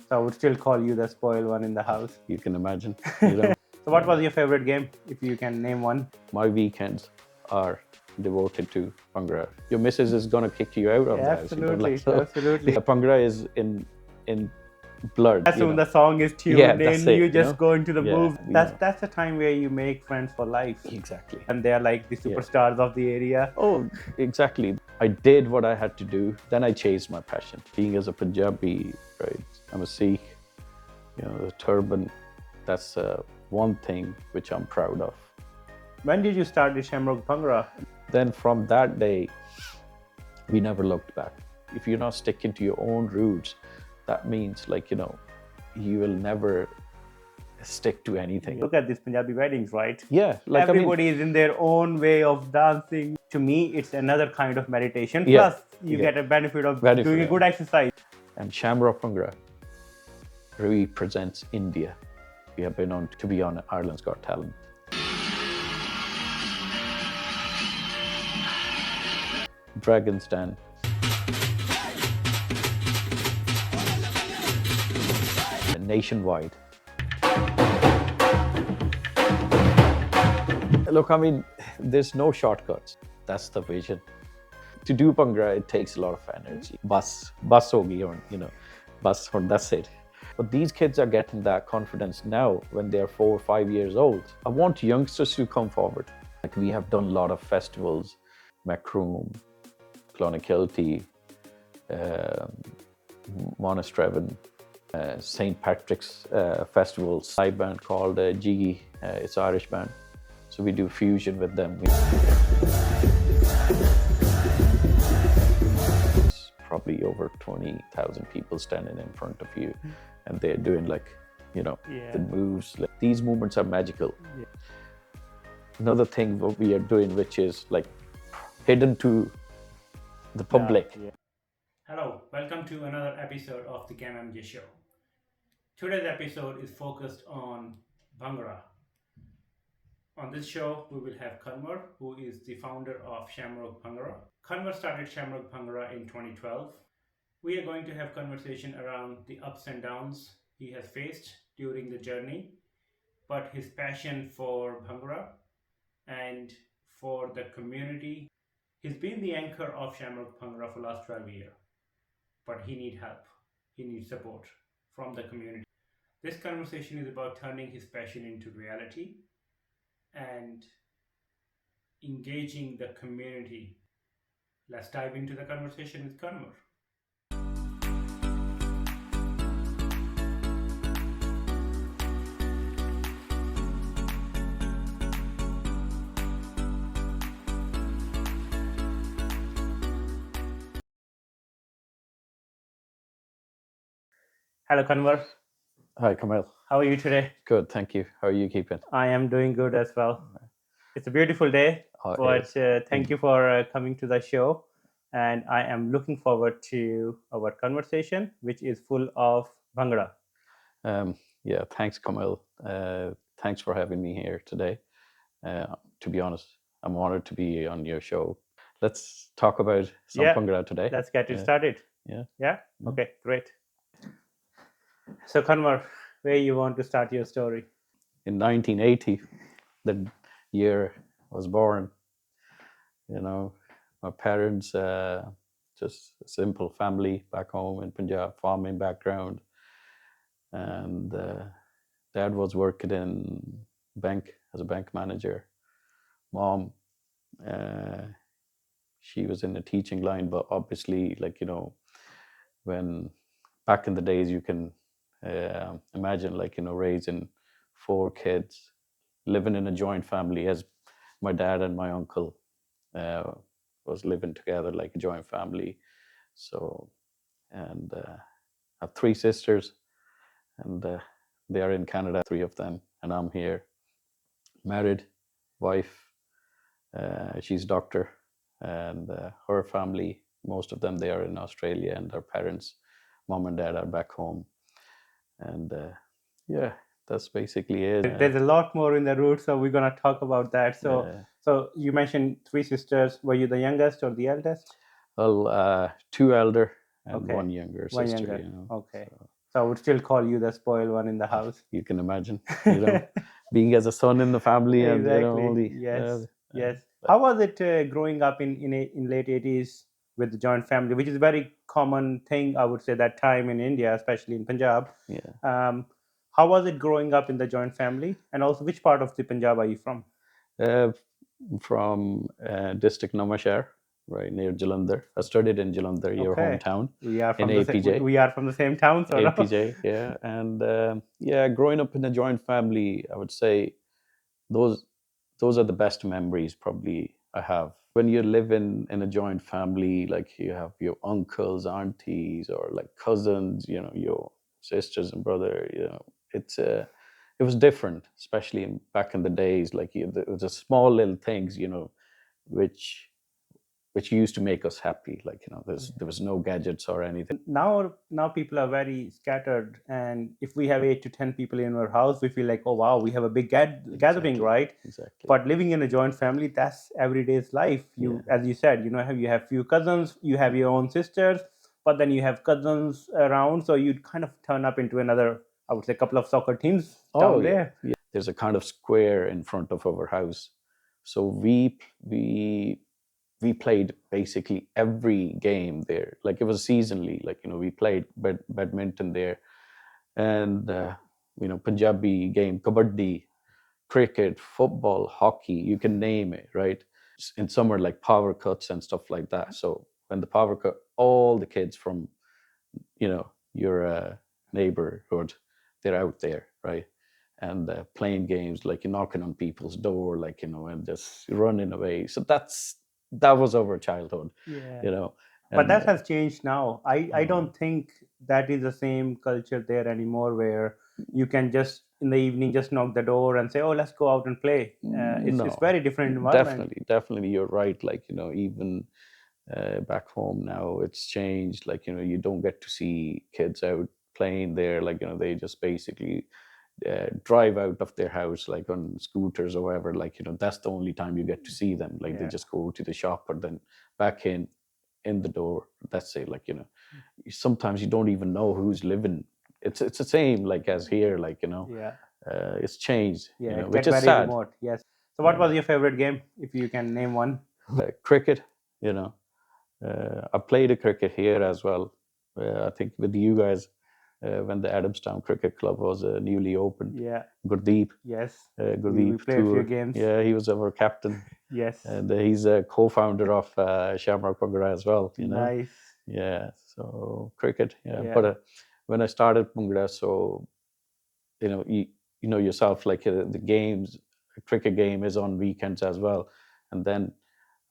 So I would still call you the spoiled one in the house. You can imagine. You know, So what was your favorite game, if you can name one? my weekends are devoted to Bhangra. Your missus is gonna kick you out of the house. You know, Absolutely, so, absolutely. yeah, Bhangra is in blood. As you soon know. the song is tuned Yeah, in, that's it, you you just know? go into the Yeah, move. you That's know. that's the time where you make friends for life. Exactly. And they are like the superstars of the area. Oh, exactly. I did what I had to do. Then I chased my passion. Being as a Punjabi, right? I'm a Sikh. You know, the turban. That's one thing which I'm proud of. When did you start the Shamrock Bhangra? Then from that day, we never looked back. If you're not sticking to your own roots, that means you will never stick to anything. Look at these Punjabi weddings, right? Yeah, Everybody is in their own way of dancing. To me, it's another kind of meditation. Yeah, Plus, you yeah. get a benefit of Benefit, doing a yeah. good exercise. And Shamrock Bhangra represents India. We have been on to be on Ireland's Got Talent. Dragon's Den. Nationwide. Look, I mean, there's no shortcuts. That's the vision. To do Bhangra, it takes a lot of energy. Bus hogi, or bus, or that's it. But these kids are getting that confidence now when they're 4 or 5 years old. I want youngsters to come forward. Like, we have done a lot of festivals, Macroom, Clonakilty, Monastreven, St. Patrick's Festival, side band called Jiggy, it's Irish band. So we do fusion with them. It's probably over 20,000 people standing in front of you, and they're doing the moves. These movements are magical. Yeah. Another thing what we are doing, which is hidden to the public. Yeah. Hello, welcome to another episode of the KMJ Show. Today's episode is focused on Bhangra. On this show, we will have Kanwar, who is the founder of Shamrock Bhangra. Kanwar started Shamrock Bhangra in 2012. We are going to have conversation around the ups and downs he has faced during the journey, but his passion for Bhangra and for the community. He's been the anchor of Shamrock Bhangra for the last 12 years, but he needs help. He needs support from the community. This conversation is about turning his passion into reality and engaging the community. Let's dive into the conversation with Kanwar. Hello, Kanwar. Hi, Kamal. How are you today? Good, thank you. How are you keeping? I am doing good as well. It's a beautiful day, but thank you for coming to the show. And I am looking forward to our conversation, which is full of Bhangra. Yeah, thanks, Kamal. Thanks for having me here today. To be honest, I'm honored to be on your show. Let's talk about some Bhangra today. Let's get it started. Yeah. Yeah? Okay, great. So, Kanwar, where you want to start your story? In 1980, the year I was born, my parents, just a simple family back home in Punjab, farming background. And dad was working in bank as a bank manager. Mom, she was in the teaching line, but obviously, when back in the days, you can imagine, raising 4 kids, living in a joint family, as my dad and my uncle was living together like a joint family. So, and I have 3 sisters, and they are in Canada, 3 of them, and I'm here, married, wife. She's a doctor, and her family, most of them, they are in Australia, and their parents, mom and dad, are back home. And yeah, that's basically it. There's a lot more in the roots, so we're gonna talk about that. So you mentioned 3 sisters. Were you the youngest or the eldest? Well, 2 elder and 1 younger sister. Okay. So So I would still call you the spoiled one in the house. You can imagine, being as a son in the family, and Exactly. only Yes. Yes. like, How was it growing up in late 80s with the joint family, which is a very common thing, I would say, that time in India, especially in Punjab. yeah. Um, how was it growing up in the joint family? And also, which part of the Punjab are you from? Uh, from district Namashar, right near Jalandhar. I studied in Jalandhar, your Okay. hometown, We are in from the APJ. we are from the same town, so no. APJ, yeah, and yeah, growing up in a joint family, I would say those those are the best memories probably I have. When you live in a joint family, like you have your uncles, aunties, or like cousins, your sisters and brother, it's it was different, especially back in the days. Like it was a small little things, which which used to make us happy. Like there was no gadgets or anything. Now people are very scattered, and if we have 8 to 10 people in our house, we feel like, oh wow, we have a big gathering, Exactly, right? exactly. But living in a joint family, that's everyday's life. Yeah. You, as you said, you have few cousins, you have your own sisters, but then you have cousins around, so you'd kind of turn up into another, I would say, couple of soccer teams Oh down yeah, there. yeah. There's a kind of square in front of our house, so we played basically every game there. Like it was seasonally. Like we played badminton there, and Punjabi game, kabaddi, cricket, football, hockey. You can name it, right? In summer, like power cuts and stuff like that. So when the power cut, all the kids from your neighborhood, they're out there, right? And playing games, like you're knocking on people's door, like and just running away. So that was our childhood, Yeah. you know But and that has changed now. I uh, don't think that is the same culture there anymore, where you can just in the evening just knock the door and say, oh, let's go out and play. It's no, very different environment. definitely you're right. Like even back home now, it's changed. Like you don't get to see kids out playing there. Like they just basically drive out of their house like on scooters or whatever. Like that's the only time you get to see them. Like they Yeah. just go to the shop or then back in the door. That's it. Like sometimes you don't even know who's living. It's the same like as here. Like Yeah. it's changed. Yeah. It Which get is very sad. remote. Yes. So what Yeah. was your favorite game, if you can name one? Cricket. You know, I played a cricket here as well. I think with you guys when the Adamstown Cricket Club was newly opened. Yeah. Gurdeep, Yes. We Gurdeep play a few Tour. games. Yeah, he was our captain, Yes. and he's a co-founder of Shamrock Bhangra as well. Nice. Yeah. So cricket. Yeah, Yeah. but when I started Bhangra, so you know yourself, like the games, a cricket game is on weekends as well, and then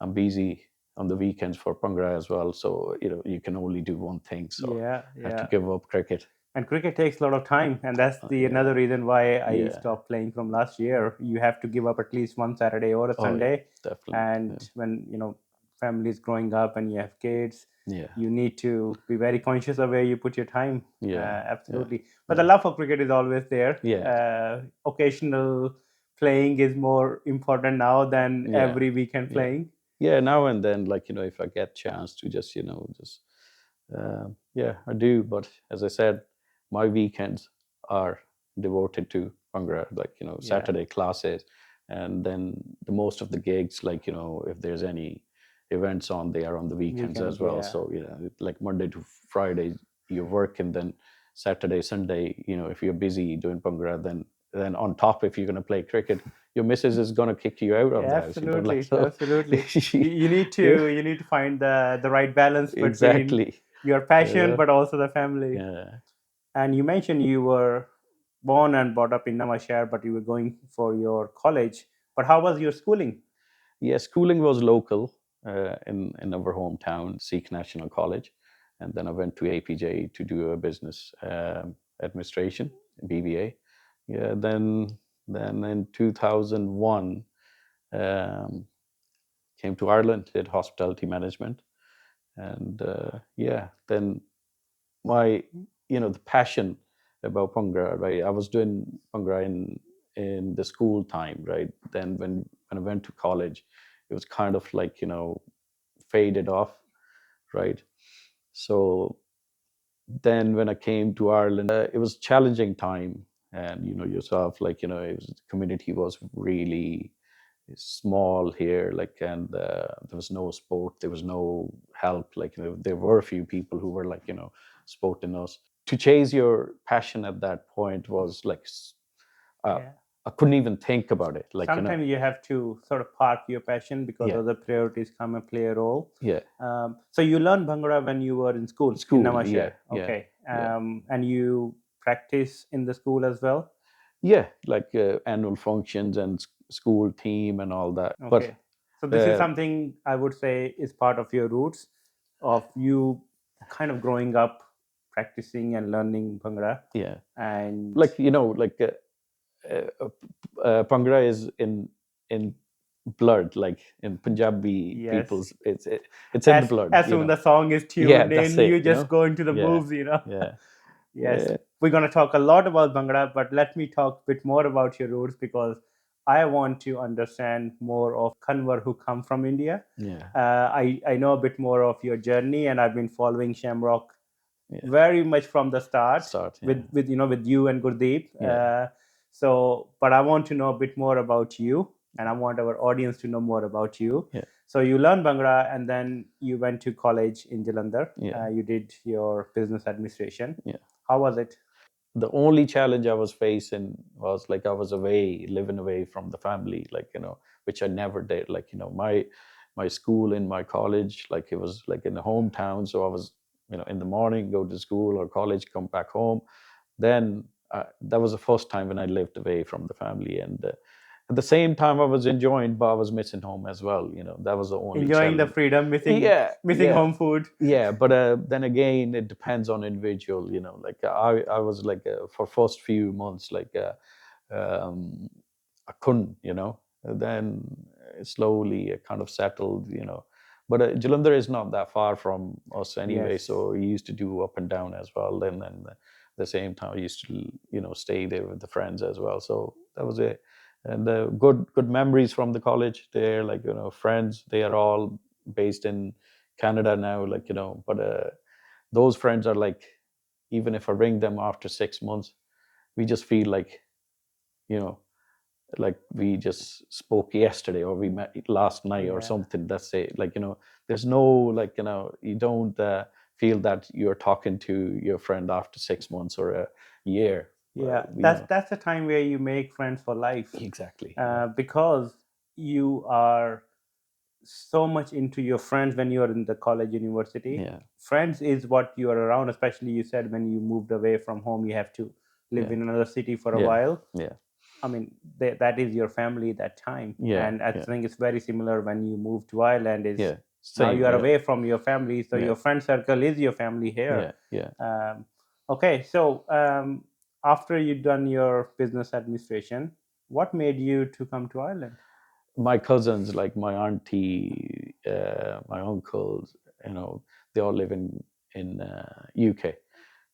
I'm busy on the weekends for Bhangra as well. So you can only do one thing. So Yeah. I have to Yeah. give up cricket. And cricket takes a lot of time, and that's the Yeah, another reason why I yeah. stopped playing from last year. You have to give up at least one Saturday or a Oh yeah, Sunday, definitely. and when families growing up and you have kids, Yeah, you need to be very conscious of where you put your time. yeah, yeah, Absolutely. But the yeah, love for cricket is always there. yeah, Occasional playing is more important now than yeah, every weekend yeah. playing. Yeah, now and then, like if I get chance to just just yeah, I do. But as I said, my weekends are devoted to Bhangra, like Yeah, Saturday classes, and then the most of the gigs, like if there's any events on, they are on the weekends weekends. as well. Yeah. So like Monday to Friday you're working, then Saturday, Sunday, if you're busy doing Bhangra, then on top, if you're going to play cricket, your missus is going to kick you out of the house. Like Absolutely, so. absolutely. You need Yeah, to find the right balance between exactly. your passion Yeah, but also the family. yeah. And you mentioned you were born and brought up in Namashar, but you were going for your college. But how was your schooling? Yeah, schooling was local in our hometown, Sikh National College, and then I went to APJ to do a business administration, BBA. Yeah, then in 2001 um, came to Ireland, did hospitality management, and yeah, then my the passion about Bhangra, right? I was doing Bhangra in the school time, right? Then when I went to college, it was kind of like faded off, right? So then when I came to Ireland, it was a challenging time, and yourself, community was really small here, and there was no sport, there was no help. There were a few people who were supporting us. To chase your passion at that point was uh, Yeah. I couldn't even think about it. Sometimes you have to sort of park your passion because Yeah. other priorities come and play a role. Yeah. So you learned Bhangra when you were in school, in School, Navashehar. yeah, Okay. yeah. And you practice in the school as well? Yeah, annual functions and school team and all that. Okay. So this is uh, something I would say is part of your roots of you kind of growing up practicing and learning Bhangra. yeah, And Bhangra is in blood, in Punjabi yes, people's. It's in the blood. as soon the song is Yeah, tuned that's in, it. you just go into the Yeah, moves, yeah, Yes, yeah, we're going to talk a lot about Bhangra, but let me talk a bit more about your roots because I want to understand more of Kanwar who come from India. yeah, I know a bit more of your journey, and I've been following Shamrock yeah. very much from the start Start. Yeah, with you and Gurdeep. yeah, So, but I want to know a bit more about you, and I want our audience to know more about you. yeah, So you learned Bhangra, and then you went to college in Jalandhar. yeah, You did your business administration. yeah. How was it? The only challenge I was facing was I was living away from the family, which I never did. My school and my college, it was in the hometown. So I was, in the morning, go to school or college, come back home. Then that was the first time when I lived away from the family. And at the same time, I was enjoying, but I was missing home as well. That was the only Enjoying the challenge. freedom, missing Yeah, missing yeah. home food. Yeah, but then again, it depends on individual. I was for first few months um, I couldn't. Then slowly it kind of settled. But Jalandhar is not that far from us anyway, Yes. so we used to do up and down as well. Then at the same time, I used to stay there with the friends as well. So that was it. And good memories from the college there. Friends, they are all based in Canada now, but those friends are even if I ring them after 6 months, we just feel you know, we just spoke yesterday or we met last night or Yeah. something. That's it. There's no, you don't feel that you're talking to your friend after 6 months or a year. Yeah, You that's know. that's the time where you make friends for life. Exactly. Because you are so much into your friends when you are in the college university. Yeah. Friends is what you are around, especially you said when you moved away from home, you have to live Yeah. in another city for a Yeah. while. Yeah. I mean, that is your family that time. Yeah. And I Yeah. think it's very similar when you move to Ireland. Is Yeah. now Same. you are Yeah. away from your family, so Yeah. your friend circle is your family here. Yeah. Yeah. Okay, so after you done your business administration, what made you to come to Ireland? My cousins, like my auntie, my uncles, they all live in UK,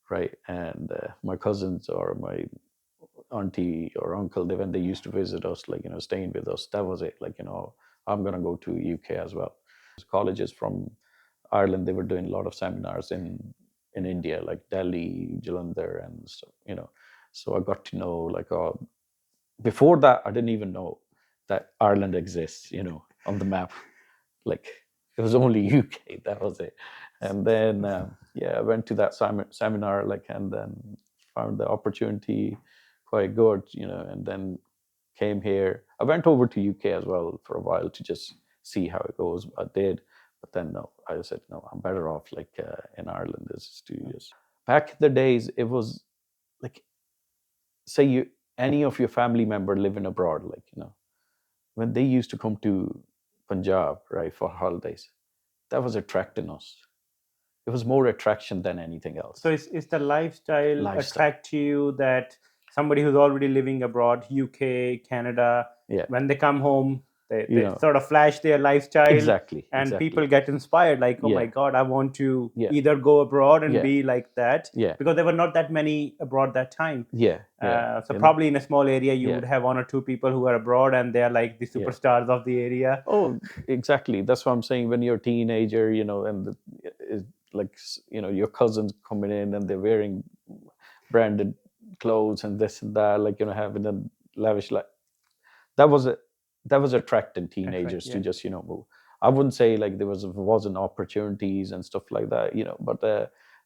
right? And my cousins or my auntie or uncle, when they used to visit us, staying with us, that was it. I'm gonna go to UK as well. Colleges from Ireland, they were doing a lot of seminars in India, like Delhi, Jalandhar, and so So I got to know before that, I didn't even know that Ireland exists, on the map. Like it was only UK, that was it. And then, yeah, I went to that seminar, and then found the opportunity quite good, and then came here. I went over to UK as well for a while to just see how it goes. I did, but then no, I said no. I'm better off in Ireland. This is 2 years. Back in the days, it was like say you any of your family member living abroad, when they used to come to Punjab, right, for holidays, that was attracting us. It was more attraction than anything else. So is the lifestyle Lifestyle. attract you that somebody who's already living abroad, UK, Canada, Yeah. when they come home, they You know. sort of flash their lifestyle, Exactly. and Exactly. people get inspired, like, oh my Yeah. God, I want to Yeah. either go abroad and Yeah. be like that, Yeah. because there were not that many abroad that time. Yeah. Yeah. So probably in a small area, you Yeah. would have one or two people who are abroad, and they are like the Yeah. superstars of the area. Oh, exactly. That's what I'm saying. When you're a teenager, and like your cousins coming in and they're wearing branded clothes and this and that, like having a lavish life. That was a that was attracting teenagers to yeah. just move. I wouldn't say like there wasn't opportunities and stuff like that, but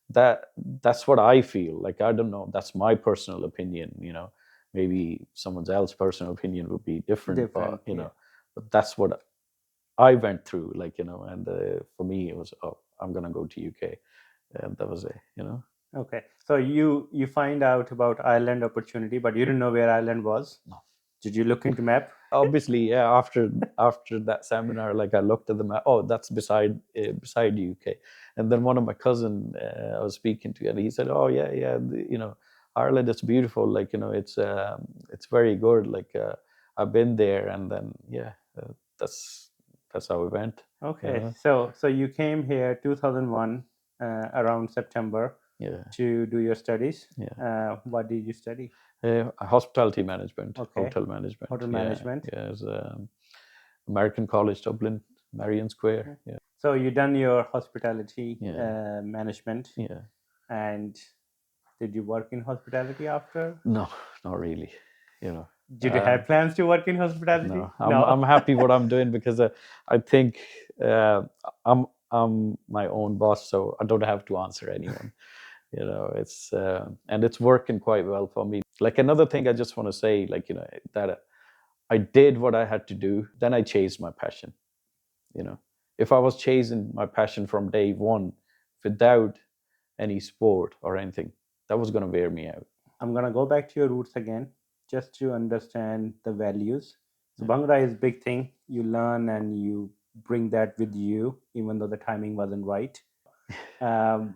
that that's what I feel. Like, I don't know, that's my personal opinion. Maybe someone else's personal opinion would be different, but Yeah. but that's what I went through. Like, and for me it was, oh, I'm gonna go to UK, and that was it. Okay, so you find out about Ireland opportunity, but you didn't know where Ireland was. No. Did you look into map? Obviously, yeah. After that seminar, like, I looked at the map. Oh, that's beside UK. And then one of my cousin, I was speaking to, and he said, "Oh, yeah, yeah. Ireland is beautiful. Like, it's very good. Like, I've been there." And then, yeah, that's how we went. Okay, so you came here 2001 around September Yeah, to do your studies. yeah. What did you study? Hospitality management, Okay, hotel management. hotel Yeah, management. yeah. It's, American College Dublin, Marion Square. Yeah, So you done your hospitality yeah, management, yeah. and did you work in hospitality after? No, not really. You know, Did you have plans to work in hospitality? no. I'm happy what I'm doing, because I think I'm my own boss, so I don't have to answer anyone. It's and it's working quite well for me. Like, another thing I just want to say, like, that I did what I had to do. Then I chased my passion. If I was chasing my passion from day one without any sport or anything, that was going to wear me out. I'm gonna go back to your roots again, just to understand the values. So Bhangra is big thing. You learn and you bring that with you, even though the timing wasn't right.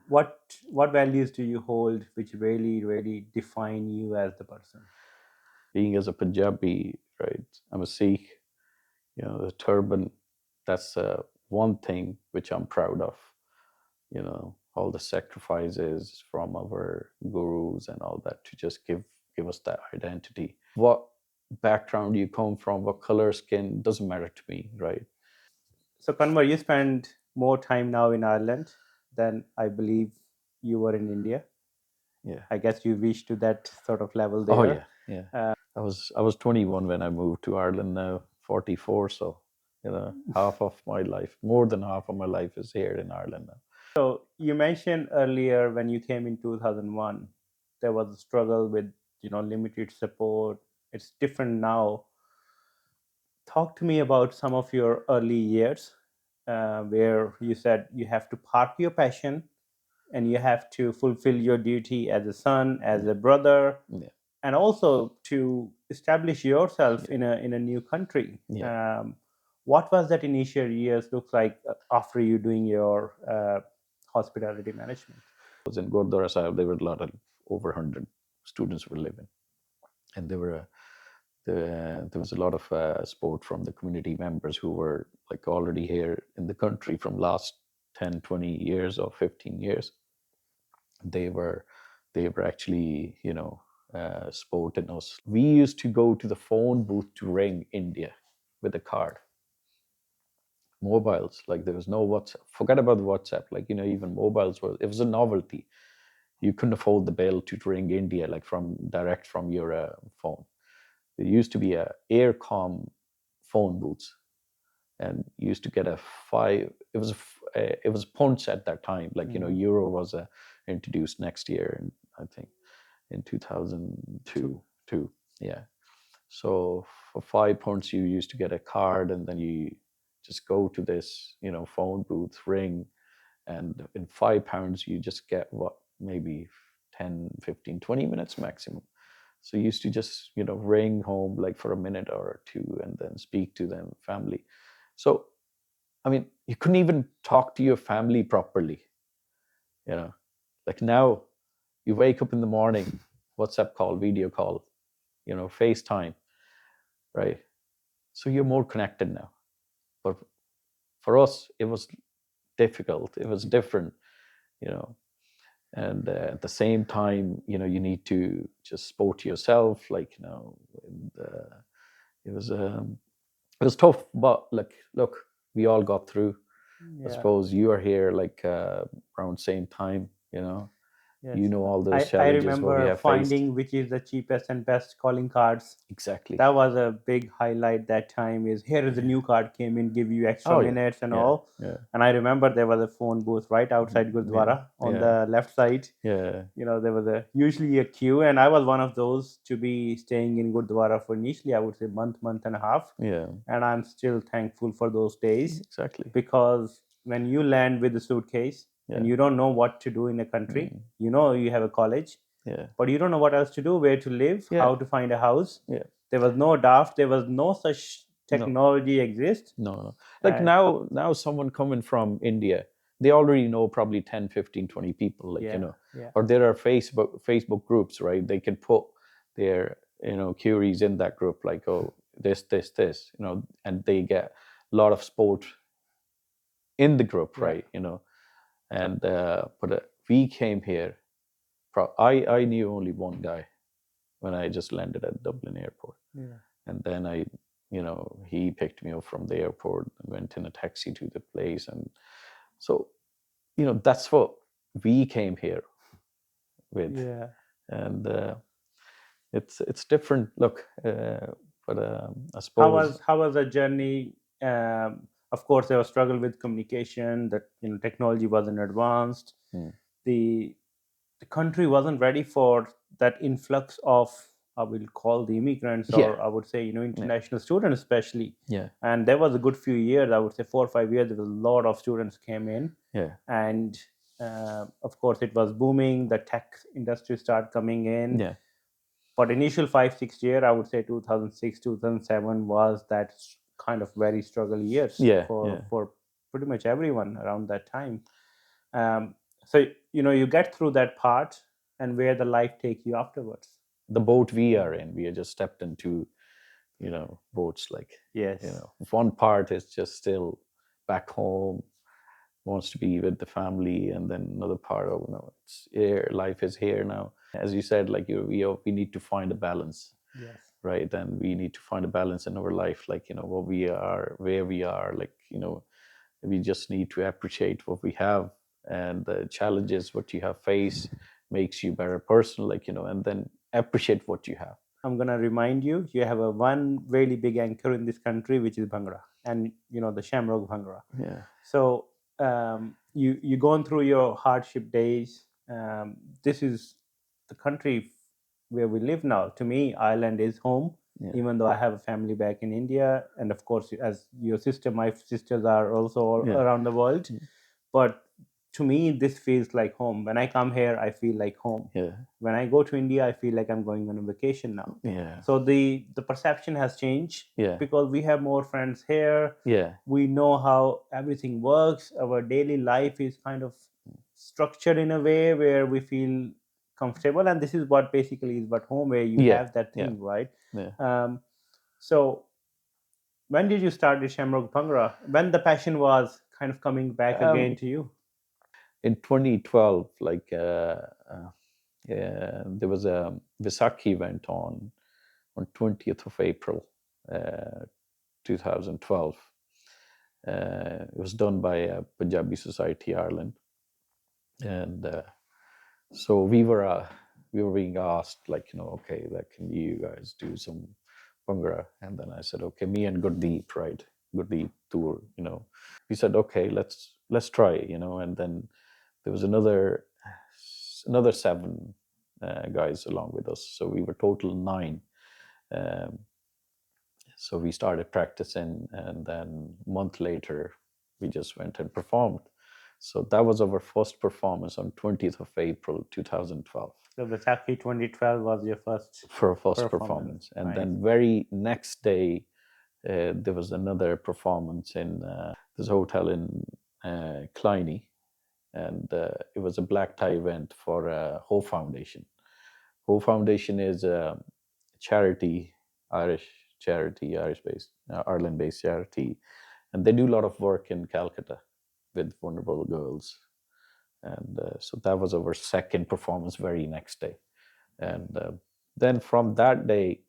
What values do you hold, which really define you as the person? Being as a Punjabi, right? I'm a Sikh. The turban. That's one thing which I'm proud of. All the sacrifices from our gurus and all that to just give us that identity. What background you come from, what color skin, doesn't matter to me, right? So Kanwar, you spend more time now in Ireland than I believe you were in India. Yeah. I guess you reached to that sort of level Oh, there. yeah, yeah. I was 21 when I moved to Ireland. Now 44, so half of my life, more than half of my life, is here in Ireland now. So you mentioned earlier when you came in 2001, there was a struggle with limited support. It's different now. Talk to me about some of your early years, where you said you have to park your passion and you have to fulfill your duty as a son, as a brother, Yeah, and also to establish yourself yeah, in a new country. yeah. What was that initial years look like after you doing your hospitality management? Was in Gurdwara Sahib. There were a lot of over 100 students were living, and there was a lot of support from the community members who were like already here in the country from last 10, 20 years or 15 years. They were actually supporting us. We used to go to the phone booth to ring India with a card. Mobiles, like, there was no WhatsApp. Forget about the WhatsApp. Like, even mobiles it was a novelty. You couldn't afford the bill to ring India, like, from direct from your phone. There used to be a aircom phone booths, and you used to get a five. It was punch at that time. Like, euro was introduced next year, and I think in 2002. Yeah. So for 5 pounds, you used to get a card, and then you just go to this, phone booth, ring, and in 5 pounds, you just get what, maybe 10, 15, 20 minutes maximum. So you used to just, ring home like for a minute or two and then speak to them, family. So, I mean, you couldn't even talk to your family properly, like now you wake up in the morning, WhatsApp call, video call, FaceTime, right? So you're more connected now. But for us, it was difficult. It was different, you know. And at the same time, you need to just support yourself, like, and, it was tough. But like, look, we all got through. I suppose you are here like around same time, you know. Yes. You know all those I challenges what we remember have faced. finding which is the cheapest and best calling cards. Exactly. That was a big highlight that time. Is here is a new card came in, give you extra Oh, yeah. minutes and Yeah. all. Yeah. And I remember there was a phone booth right outside Gurdwara on Yeah. the left side. Yeah. You know, there was usually a queue, and I was one of those to be staying in Gurdwara for initially, I would say month and a half. Yeah. And I'm still thankful for those days. Exactly. Because when you land with a suitcase and you don't know what to do in a country, you know you have a college, Yeah. but you don't know what else to do, where to live, Yeah. how to find a house. Yeah. There was no DAF, there was no such technology exist. No. Like now someone coming from India, they already know probably 10, 15, 20 people, like, Yeah, you know, yeah. or there are Facebook groups, right? They can put their, you know, queries in that group, like, oh, this, you know, and they get a lot of support in the group, Yeah. right? You know, and but we came here. I knew only one guy when I just landed at Dublin airport, Yeah. and then you know, he picked me up from the airport and went in a taxi to the place, and so, you know, that's what we came here with. Yeah. And it's different. Look, but I suppose How was the journey? Of course, there was struggle with communication. That, you know, technology wasn't advanced. The country wasn't ready for that influx of, I will call the immigrants, or I would say, you know, international students especially. Yeah. And there was a good few years, I would say 4 or 5 years, there was a lot of students came in. Yeah. And of course it was booming, the tech industry started coming in. Yeah. But initial 5-6 year, I would say 2006 2007 was that kind of very struggle years for pretty much everyone around that time. So, you know, you get through that part, and where the life take you afterwards. The boat we are in, we are just stepped into, you know, boats, like, Yes. you know, one part is just still back home, wants to be with the family, and then another part of, you know, it's here, life is here now. As you said, like, we need to find a balance. Yes. Right, and we need to find a balance in our life, like, you know, what we are, where we are, like, you know, we just need to appreciate what we have, and the challenges what you have faced makes you a better person, like, you know, and then appreciate what you have. I'm gonna remind you, you have a one really big anchor in this country, which is Bhangra, and, you know, the Shamrock Bhangra. Yeah. So you gone through your hardship days. This is the country where we live now. To me, Ireland is home, even though I have a family back in India, and of course, as your sister, my sisters are also all around the world. But to me, this feels like home. When I come here, I feel like home. Yeah. When I go to India, I feel like I'm going on a vacation now. Yeah. So the perception has changed. Yeah. Because we have more friends here. Yeah. We know how everything works. Our daily life is kind of structured in a way where we feel comfortable, and this is what basically is what home, where you have that thing, right? Yeah. So when did you start the Shamrock Bhangra? When the passion was kind of coming back again to you? In 2012, like, there was a Vaisakhi event on 20th of April, 2012. It was done by Punjabi Society Ireland, and so we were being asked, like, you know, okay, like, can you guys do some Bhangra? And then I said, okay, me and Gurdeep, right? Gurdeep Tour, you know, we said, okay, let's try, you know. And then there was another 7 guys along with us, so we were total 9. So we started practicing, and then a month later, we just went and performed. So that was our first performance on 20th of April, 2012. So the Vaisakhi 2012 was your first performance. And then very next day, there was another performance in this hotel in Kleiny, and it was a black tie event for Ho Foundation. Ho Foundation is a charity, Irish charity, Irish-based, Ireland-based charity, and they do a lot of work in Calcutta with vulnerable girls. And so that was our second performance very next day. And then from that day,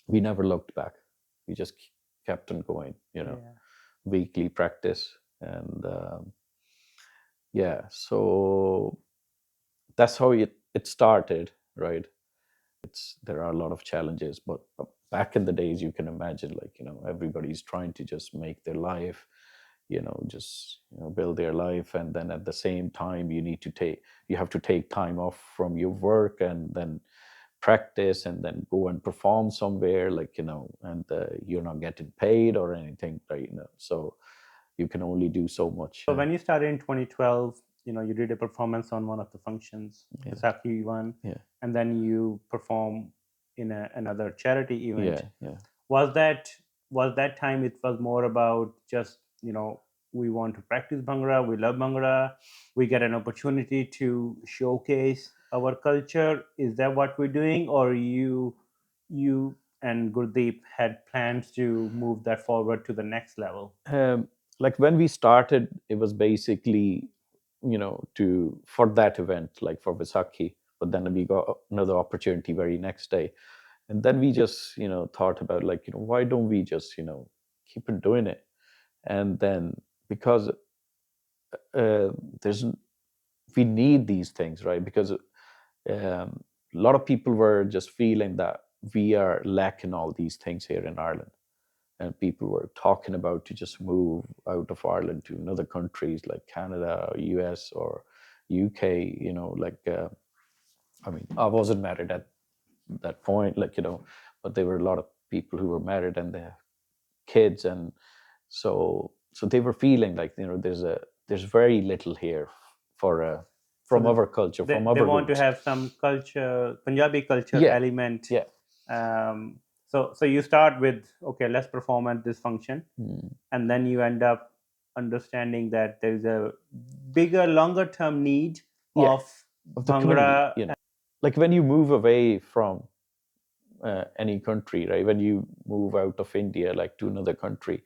we never looked back. We just kept on going, you know, weekly practice. And yeah, so that's how it started, right? There are a lot of challenges, but back in the days, you can imagine, like, everybody's trying to just make their life, just build their life, and then at the same time, you have to take time off from your work, and then practice, and then go and perform somewhere, like, and you're not getting paid or anything, right? So you can only do so much. So when you started in 2012, you did a performance on one of the functions, the Yeah. Saki one, Yeah. and then you perform in another charity event. Yeah. Was that time it was more about just, we want to practice Bhangra, we love Bhangra, we get an opportunity to showcase our culture? Is that what we're doing, or you and Gurdeep had plans to move that forward to the next level? Like, when we started, it was basically, to for that event, like for Visakhi. But then we got another opportunity very next day, and then we just, thought about, like, why don't we just, keep on doing it? And then, because there's we need these things, right? Because a lot of people were just feeling that we are lacking all these things here in Ireland, and people were talking about to just move out of Ireland to another countries like Canada, or US, or UK. Like, I mean, I wasn't married at that point, like, but there were a lot of people who were married and they have kids, and so they were feeling like, there's very little here for So from our culture, from they our want to roots. have some culture, Punjabi culture Yeah, element. yeah. So you start with, okay, let's perform at this function, and then you end up understanding that there's a bigger, longer term need Yeah, of of the community. Bhangra. Like, when you move away from any country, right? When you move out of India, like, to another country,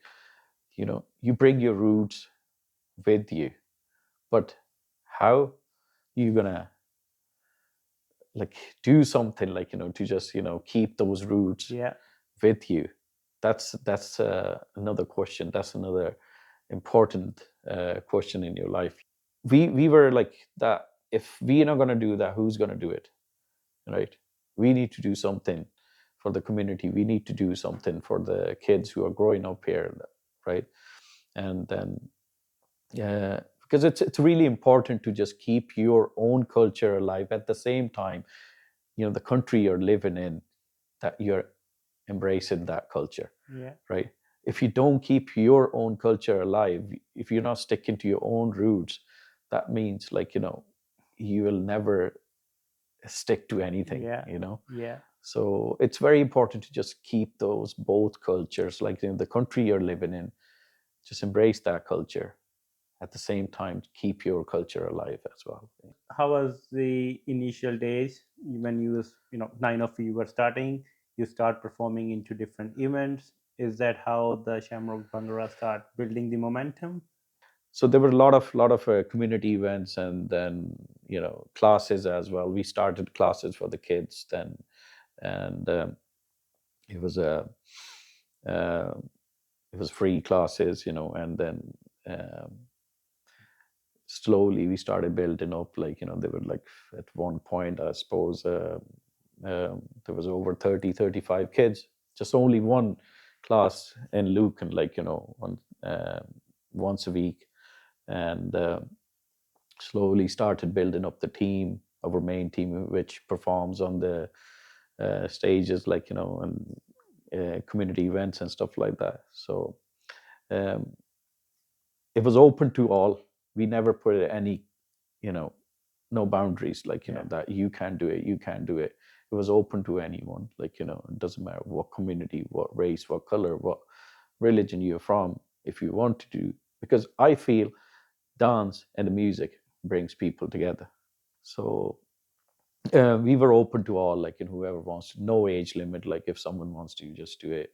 you bring your roots with you, but how you gonna, like, do something, like, to just, keep those roots Yeah. with you? That's another question. That's another important question in your life. We were like that. If we're not going to do that, who's going to do it, right? We need to do something for the community. We need to do something for the kids who are growing up here, right? And then, yeah, because it's really important to just keep your own culture alive. At the same time, the country you're living in, that you're embracing that culture, Yeah. right? If you don't keep your own culture alive, if you're not sticking to your own roots, that means, like, you will never stick to anything. Yeah. Yeah. So it's very important to just keep those both cultures, like, in the country you're living in, just embrace that culture. At the same time, keep your culture alive as well. How was the initial days when you was, 9 of you were starting? You start performing into different events. Is that how the Shamrock Bhangra start building the momentum? So there were a lot of community events, and then, classes as well. We started classes for the kids then, and it was a uh, it was free classes, and then um, slowly we started building up, like, they were like, at one point, I suppose, there was over 30, 35 kids, just only one class in Lucan, like, once a week. And slowly started building up the team, our main team, which performs on the stages, like, and community events and stuff like that. So um, it was open to all. We never put any, you know, no boundaries, like, that you can do it, you can do it. It was open to anyone, like, it doesn't matter what community, what race, what color, what religion you're from. If you want to do, because I feel dance and the music brings people together. So we were open to all, like, whoever wants to, no age limit. Like, if someone wants to just do it,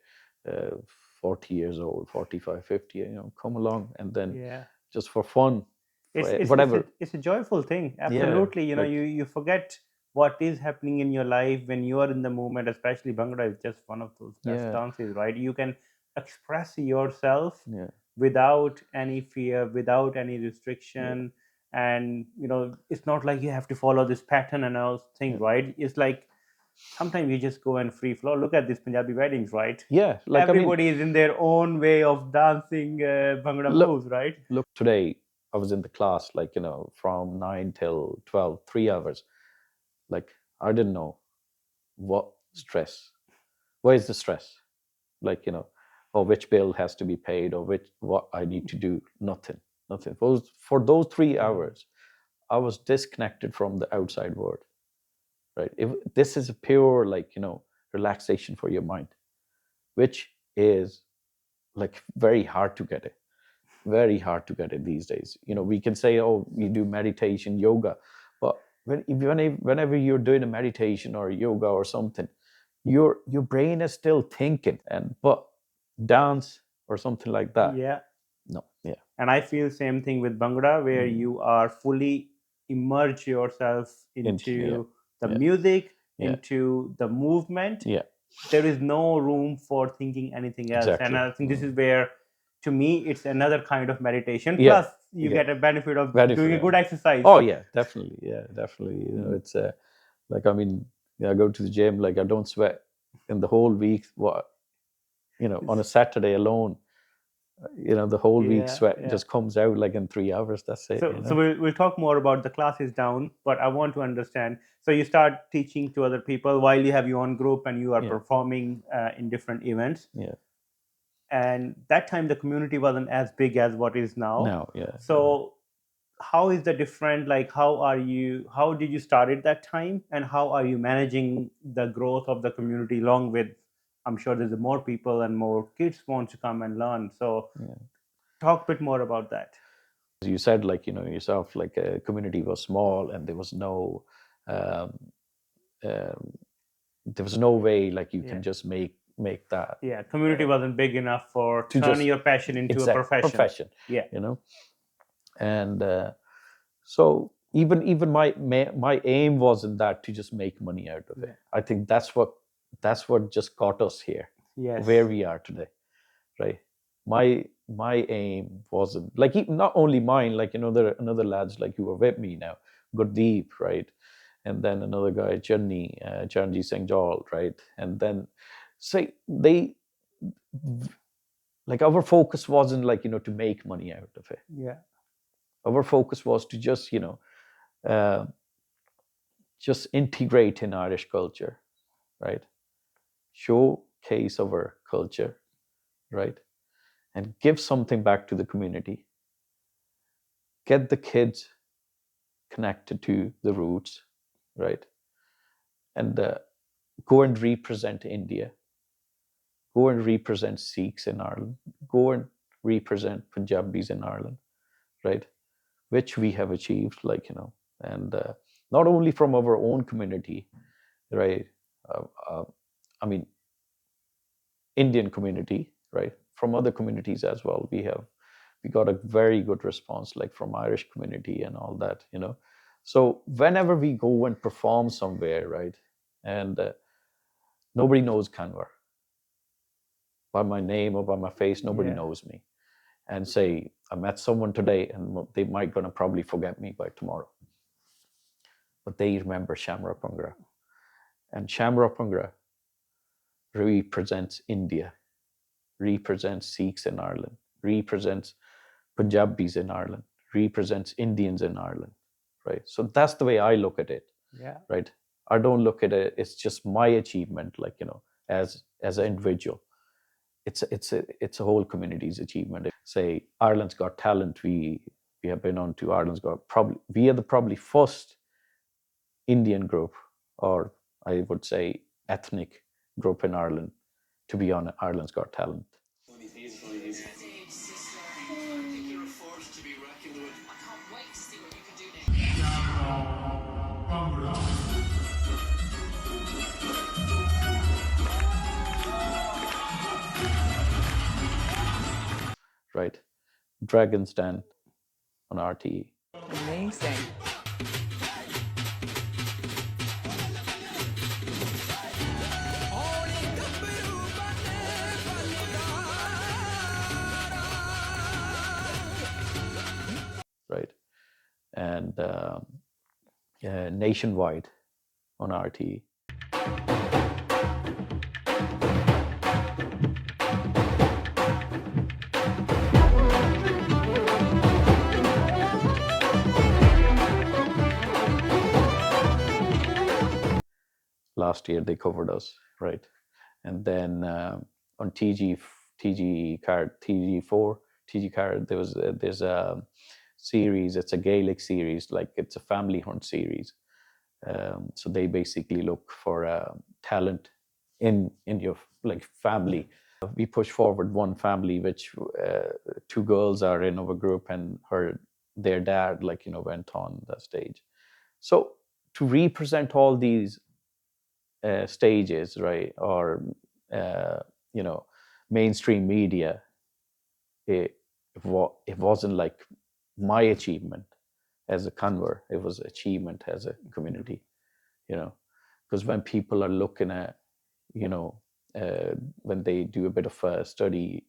40 years old, 45, 50, come along, and then Yeah. just for fun, it's for it's it's a, whatever. it's a joyful thing, Yeah, absolutely. like, You forget what is happening in your life when you are in the moment. Especially Bhangra is just one of those best yeah, dances, right? You can express yourself yeah, without any fear, without any restriction. And it's not like you have to follow this pattern and all things, right? It's like sometimes you just go and free flow. Look at these Punjabi weddings, right? Yeah, like I mean, Everybody is in their own way of dancing Bhangra look, moves, right? look, today I was in the class, like, from 9 till 12, 3 hours. Like, I didn't know what stress. Where is the stress? Like, or which bill has to be paid, or what I need to do. Nothing. For those 3 hours, I was disconnected from the outside world, right? This is a pure, like, relaxation for your mind, which is like very hard to get it. Very hard to get it these days. We can say, oh, you do meditation, yoga, but whenever you're doing a meditation or yoga or something, your brain is still thinking, but dance or something like that, Yeah. no. Yeah. And I feel same thing with Bhangra, where you are fully immerse yourself into the music, into the movement. Yeah. There is no room for thinking anything else. Exactly. And I think this is where, to me, it's another kind of meditation. Yeah. Plus, you get a benefit of Benefit, doing a good exercise. Oh yeah, definitely. Yeah, definitely. It's like, I mean, I go to the gym, like I don't sweat in the whole week. What, on a Saturday alone, the whole week sweat just comes out like in 3 hours. That's it. So we'll talk more about the classes down, but I want to understand. So you start teaching to other people while you have your own group and you are performing in different events. Yeah. And that time the community wasn't as big as what is now. Now, yeah. So how is the different? Like, how did you start at that time, and how are you managing the growth of the community along with? I'm sure there's more people and more kids want to come and learn. So talk a bit more about that. As you said, like, yourself, like, a community was small and there was no way like you can just make that. Yeah, community wasn't big enough for turning your passion into a profession. Yeah. And so even my aim wasn't that to just make money out of it. I think that's what just got us here. Yes. Where we are today, right? My aim wasn't, like, not only mine, like, there are another lads like who are with me now, Gurdeep, right? And then another guy, Charanjit Singh Jol, right? And then they, like, our focus wasn't like, to make money out of it. Yeah. Our focus was to just, just integrate in Irish culture, right? Showcase our culture, right? And give something back to the community. Get the kids connected to the roots, right? And go and represent India. Go and represent Sikhs in Ireland. Go and represent Punjabis in Ireland, right? Which we have achieved, like, and not only from our own community, right? I mean, Indian community, right? From other communities as well. We got a very good response, like from Irish community and all that, So whenever we go and perform somewhere, right? And nobody knows Kanwar. By my name or by my face, nobody knows me. And say, I met someone today and they might gonna probably forget me by tomorrow. But they remember Shamrock Bhangra. And Shamrock Bhangra represents India, represents Sikhs in Ireland, represents Punjabis in Ireland, represents Indians in Ireland, right? So that's the way I look at it, right? I don't look at it, it's just my achievement, like, as an individual. It's a whole community's achievement. Say Ireland's Got Talent, we have been on to Ireland's Got, we are the probably first Indian group, or I would say ethnic group in Ireland to be on Ireland's Got Talent. Right, Dragon's Den on RTE. Amazing. and nationwide on RT. Last year they covered us, right? And then on TG card, there's a series. It's a Gaelic series, like it's a family hunt series. So they basically look for talent in your like family. We push forward one family, which two girls are in our group, and their dad, like went on the stage. So to represent all these stages, right, or uh, you know, mainstream media, it wasn't like my achievement as a Kanwar. It was achievement as a community, because when people are looking at, when they do a bit of a study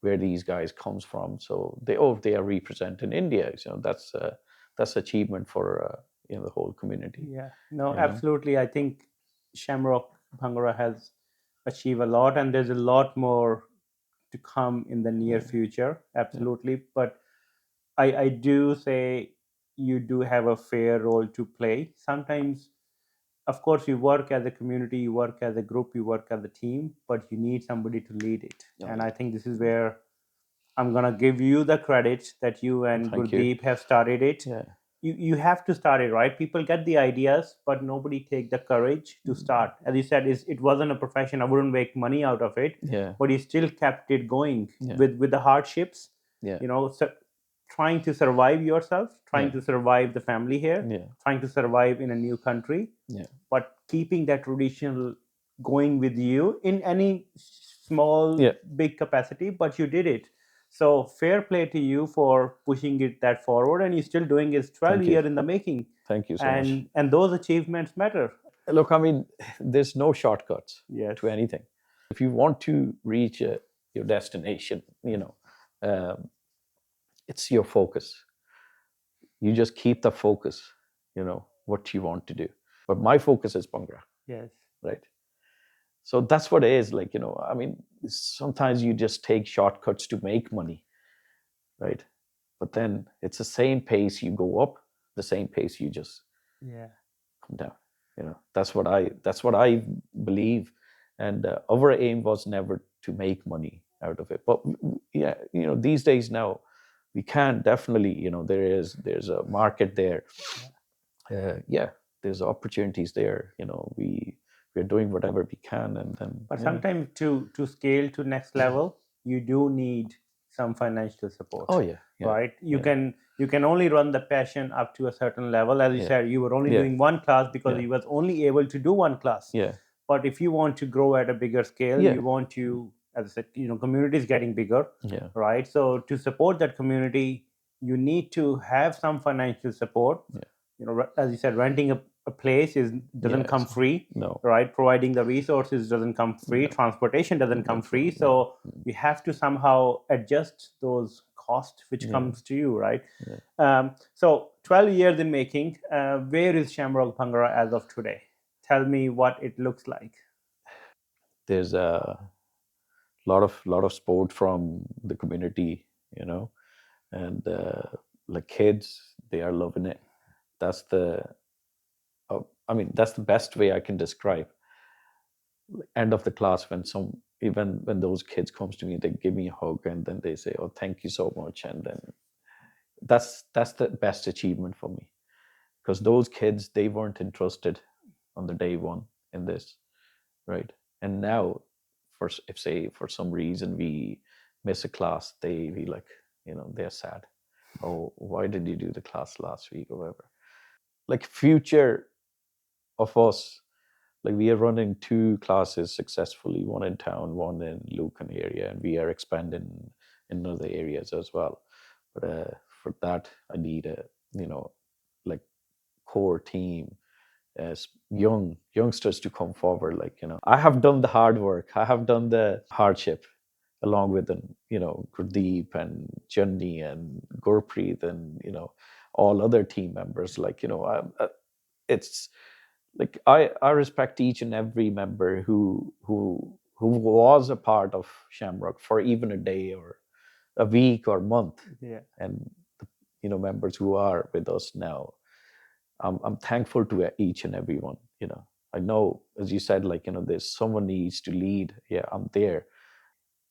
where these guys comes from, so they are representing India. That's achievement for the whole community. Yeah, no, absolutely. I think Shamrock Bhangra has achieved a lot, and there's a lot more to come in the near future. Absolutely. But I do say you do have a fair role to play. Sometimes, of course, you work as a community, you work as a group, you work as a team, but you need somebody to lead it. And I think this is where I'm gonna give you the credit that you and Thank you. Gurdeep have started it. Yeah. You have to start it, right? People get the ideas, but nobody take the courage to start. As you said, it wasn't a profession. I wouldn't make money out of it, Yeah. but you still kept it going Yeah. with the hardships. Yeah. Trying to survive yourself, trying Yeah. to survive the family here, Yeah. trying to survive in a new country, Yeah. but keeping that traditional going with you in any small, Yeah. big capacity. But you did it. So fair play to you for pushing it that forward, and you're still doing it. 12 Thank you. years in the making, Thank you so much. and those achievements matter. Look, I mean, there's no shortcuts Yes. to anything. If you want to reach your destination, it's your focus. You just keep the focus, what you want to do. But my focus is Bhangra, Yes. right? So that's what it is. Like, I mean, sometimes you just take shortcuts to make money, right? But then it's the same pace you go up, the same pace you just Yeah. come down. That's what I believe. And our aim was never to make money out of it. But yeah, these days now, we can definitely, there's a market there. Yeah, there's opportunities there. We're doing whatever we can, and then. But sometimes to scale to next level, you do need some financial support. Oh yeah, yeah. Right? You Yeah. can only run the passion up to a certain level. As you Yeah. said, you were only Yeah. doing one class because Yeah. you was only able to do one class. Yeah. But if you want to grow at a bigger scale, Yeah. you want to, as I said, community is getting bigger, Yeah. right? So to support that community, you need to have some financial support. Yeah. As you said, renting a place doesn't Yeah, come free. No. Right? Providing the resources doesn't come free. No. Transportation doesn't come free. So we have to somehow adjust those costs which comes to you, right? So 12 years in making. Where is Shamrock Bhangra as of today? Tell me what it looks like. There's a lot of support from the community, and like kids, they are loving it. That's that's the best way I can describe. End of the class, even when those kids comes to me, they give me a hug, and then they say, "Oh, thank you so much," and then that's the best achievement for me, because those kids, they weren't interested on the day one in this, right? And now, if say for some reason we miss a class, they be like, they're sad. Oh, why did you do the class last week or whatever? Like future of us, like we are running 2 classes successfully, one in town, one in Lucan area, and we are expanding in other areas as well. But for that, I need a like core team, as youngsters to come forward. Like, I have done the hard work, I have done the hardship, along with them, Gurdeep and Johnny and Gurpreet, and all other team members. Like, it's like I respect each and every member who was a part of Shamrock for even a day or a week or month, and members who are with us now. I'm thankful to each and every one. I know, as you said, like, there's someone needs to lead. Yeah, I'm there.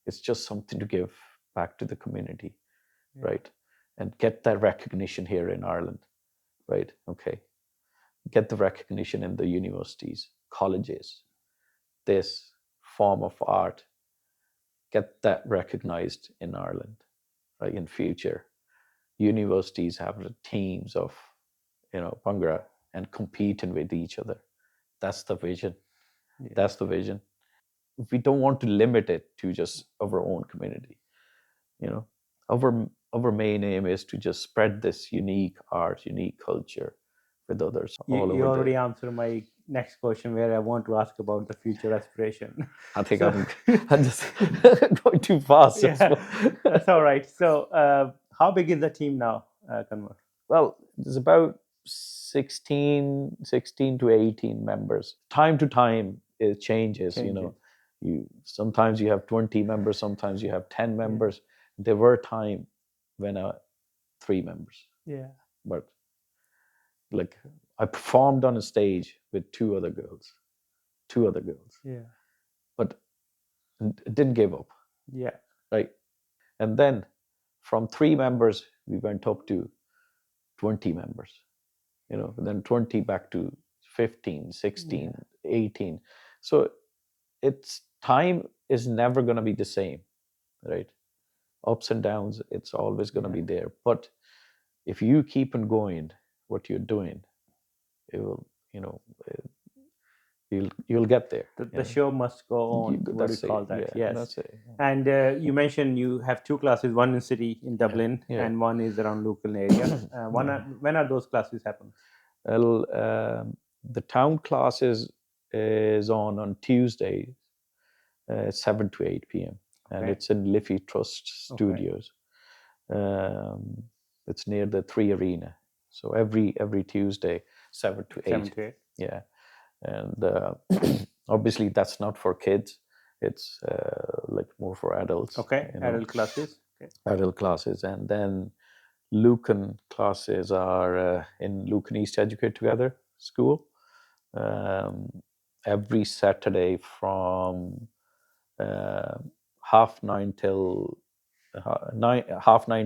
It's just something to give back to the community, right? And get that recognition here in Ireland, right? Okay. Get the recognition in the universities, colleges, this form of art, get that recognized in Ireland, right? In future, universities have the teams of, Bhangra and competing with each other. That's the vision. That's the vision. We don't want to limit it to just our own community. Our main aim is to just spread this unique art, unique culture with others all You over already answered my next question, where I want to ask about the future aspiration. I think I'm just going too fast. That's all right. So, how big is the team now, Kanwar? Well, there's about 16 to 18 members. Time to time, it changes. Sometimes you have 20 members, sometimes you have 10 members. There were time when 3 members. Yeah. But like, I performed on a stage with 2 other girls. Yeah. But it didn't give up. Yeah. Right. And then from 3 members, we went up to 20 members. Then 20 back to 15, 16, 18. So it's time is never going to be the same, right? Ups and downs, it's always going to be there. But if you keep on going what you're doing, it will, you'll get there. The show must go on. What do you call that? Yes. That's it. And you mentioned you have 2 classes, one in city in Dublin and one is around local area. When are those classes happen? Well, the town classes is on Tuesday, 7 to 8 p.m. And it's in Liffey Trust Studios. It's near the 3 Arena. So every Tuesday, 7 to 8. 7 to 8. Yeah. And obviously that's not for kids. It's like more for adults. Okay, adult classes. Adult classes. And then Lucan classes are in Lucan East Educate Together School. Every Saturday from 9:30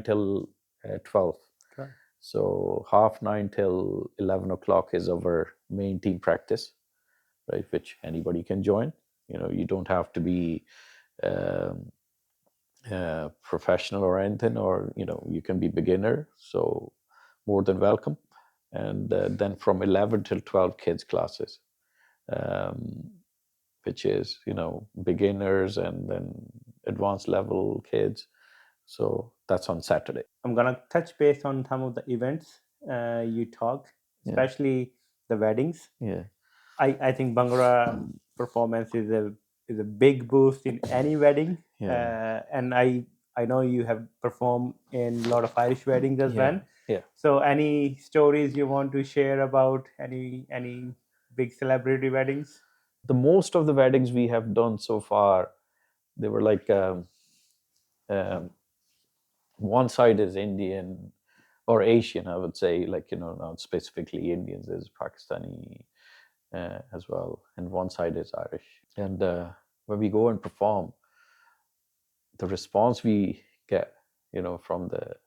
till 12. Okay. So 9:30 till 11 o'clock is our main team practice, right? Which anybody can join. You don't have to be professional or anything, or you can be beginner. So more than welcome. And then from 11 till 12, kids classes, which is beginners and then advanced level kids. So that's on Saturday. I'm gonna touch base on some of the events you talked, especially the weddings. Yeah. I think Bhangra performance is a big boost in any wedding. And I know you have performed in a lot of Irish weddings as well. Yeah. So any stories you want to share about any big celebrity weddings? The most of the weddings we have done so far, they were like one side is Indian or Asian, I would say, like, not specifically Indians, is Pakistani as well, and one side is Irish. And when we go and perform, the response we get, from the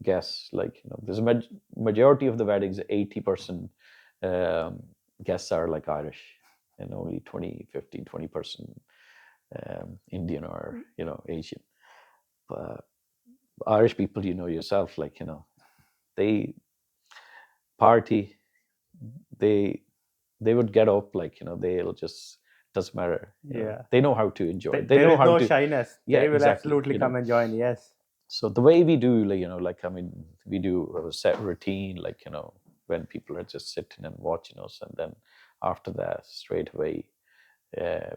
guests, like, there's a majority of the weddings, 80% guests are like Irish, and only 20% Indian or Asian. But Irish people, yourself, like, they party, they would get up, like, they'll just, doesn't matter. They know how to enjoy. They there know is how no to shyness. They will absolutely come and join. Yes. So the way we do, like, I mean, we do a set routine, like, when people are just sitting and watching us, and then after that, straight away,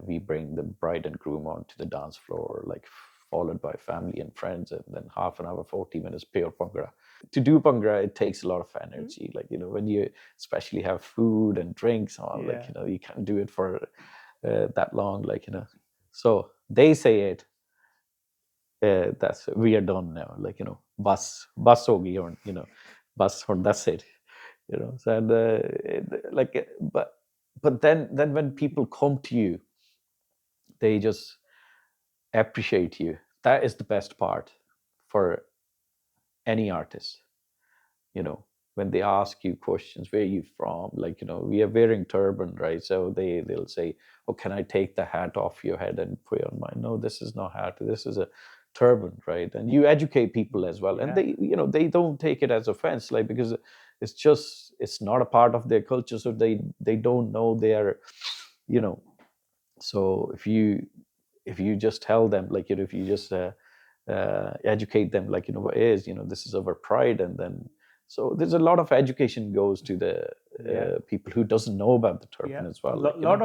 we bring the bride and groom onto the dance floor, like followed by family and friends, and then half an hour, 40 minutes pure Bhangra. To do Bhangra, it takes a lot of energy. Like, when you especially have food and drinks on, like, you can't do it for that long, like, So they say it, that's we are done now, like, bus hogi, or bus, or that's it, So, and but then when people come to you, they just appreciate you. That is the best part for any artist. When they ask you questions, where are you from, like, we are wearing turban, right? So they'll say, oh, can I take the hat off your head and put it on mine? No, this is not hat, this is a turban, right? And you educate people as well, and they don't take it as offense, like, because it's not a part of their culture, so they don't know they are, so if you just tell them, like, if you just educate them, like, what is, this is our pride, and then, so there's a lot of education goes to the people who doesn't know about the turban as well. A lot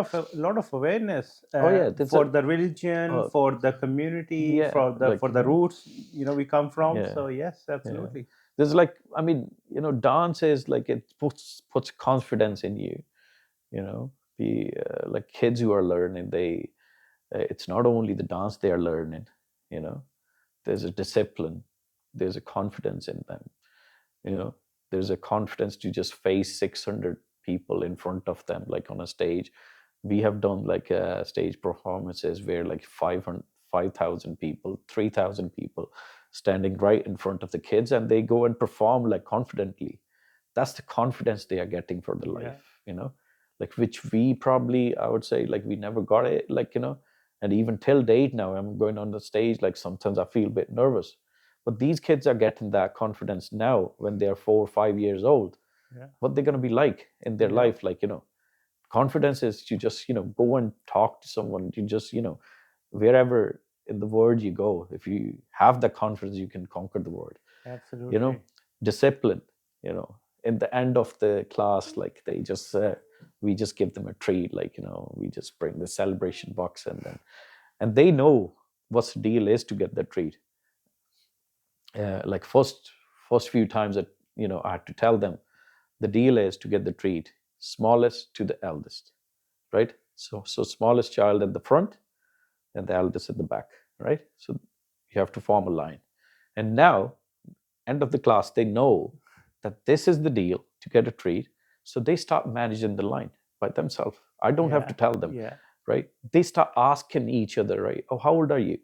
of awareness for the religion, for the community, for the roots we come from. So yes, absolutely. There's, like, I mean, dance is like, it puts confidence in you. The like, kids who are learning, it's not only the dance they are learning. There's a discipline, there's a confidence in them. There's a confidence to just face 600 people in front of them, like, on a stage. We have done, like, stage performances where, like, 5,000 people, 3,000 people standing right in front of the kids, and they go and perform, like, confidently. That's the confidence they are getting for the life, like, which we probably, I would say, like, we never got it, like, and even till date now, I'm going on the stage, like, sometimes I feel a bit nervous. But these kids are getting that confidence now when they're 4 or 5 years old. What they're going to be like in their life, like, confidence is to just, go and talk to someone. You just, wherever in the world you go, if you have that confidence, you can conquer the world. Absolutely. Discipline, in the end of the class, like, they just, we just give them a treat, like, we just bring the celebration box, and they know what's the deal is to get the treat. Like, first few times that, I had to tell them the deal is to get the treat smallest to the eldest, right? So smallest child at the front and the eldest at the back, right? So you have to form a line. And now, end of the class, they know that this is the deal to get a treat. So they start managing the line by themselves. I don't have to tell them, right? They start asking each other, right? Oh, how old are you?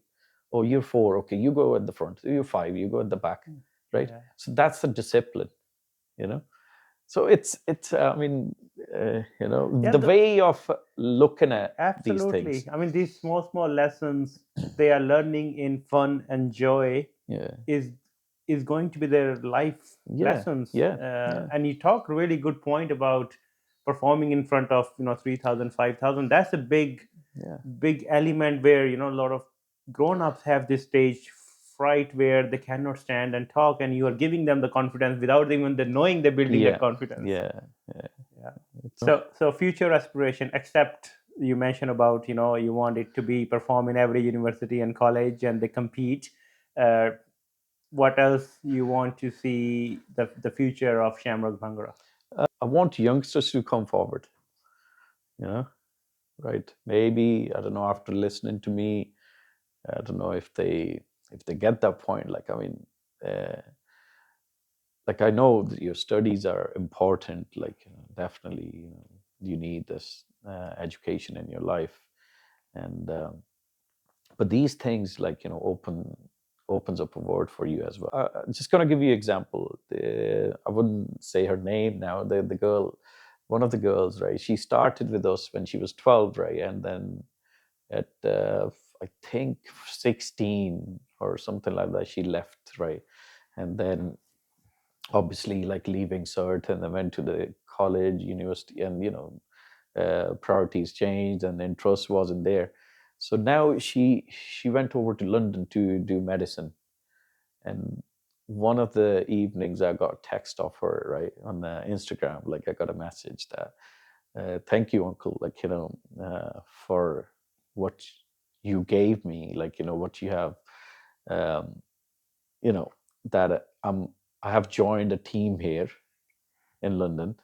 Oh, you're 4. Okay, you go at the front. You're 5. You go at the back, right? So that's the discipline, So it's I mean, the way of looking at these things. I mean, these small lessons they are learning in fun and joy is going to be their life lessons. And you talk really good point about performing in front of 3,000, 5,000. That's a big element where a lot of grown-ups have this stage fright where they cannot stand and talk, and you are giving them the confidence without even them knowing they're building that confidence. So future aspiration, except you mentioned about you want it to be perform in every university and college and they compete. What else you want to see the future of Shamrock Bhangra? I want youngsters to come forward, right? Maybe, I don't know, after listening to me, I don't know if they get that point. Like, I mean, like, I know that your studies are important. Like, definitely, you need this education in your life, and but these things, like, opens up a world for you as well. I'm just gonna give you an example. I wouldn't say her name now. The girl, one of the girls, right? She started with us when she was 12, right? And then at I think 16 or something like that, she left, right? And then obviously, like, leaving cert, and then went to the college, university, and priorities changed, and interest wasn't there. So now she went over to London to do medicine. And one of the evenings, I got a text off her, right, on Instagram. Like, I got a message that, thank you, uncle, like, for what you gave me, like, what you have um, you know, that I have joined a team here in London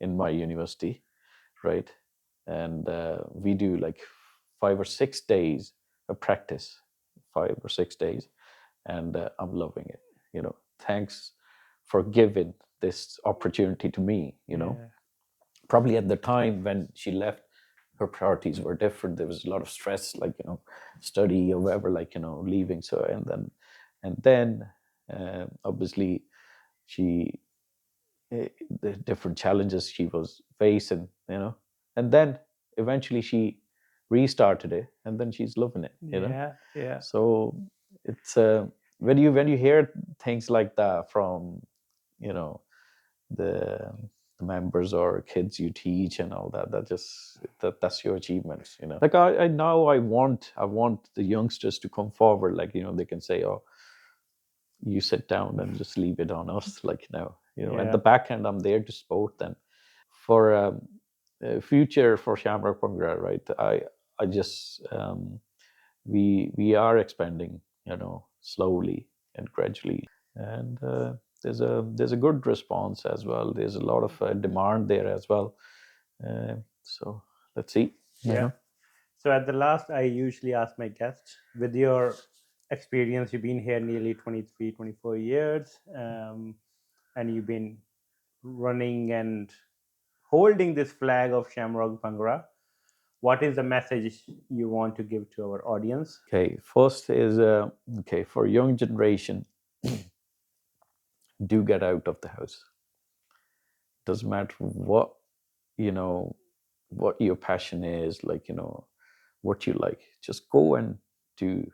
in my university, right? And we do like 5 or 6 days of practice, 5 or 6 days, and I'm loving it. Thanks for giving this opportunity to me. Yeah. Probably at the time when she left, her priorities were different. There was a lot of stress, like study or whatever, like leaving. So and then obviously she the different challenges she was facing, and then eventually she restarted it, and then she's loving it. Yeah. Yeah. So it's when you hear things like that from you know the members or kids you teach and all that, that's your achievements. Like I now I want the youngsters to come forward, like they can say, oh, you sit down and just leave it on us, like at Yeah. the back end I'm there to support them for future for Shamrock Bhangra, right? I just we are expanding, slowly and gradually, and there's a good response as well. There's a lot of demand there as well. So let's see. Yeah. So at the last, I usually ask my guests, with your experience, you've been here nearly 23, 24 years, and you've been running and holding this flag of Shamrock Bhangra. What is the message you want to give to our audience? Okay, first is okay, for young generation, do get out of the house. Doesn't matter you know what your passion is, like what you like, just go and do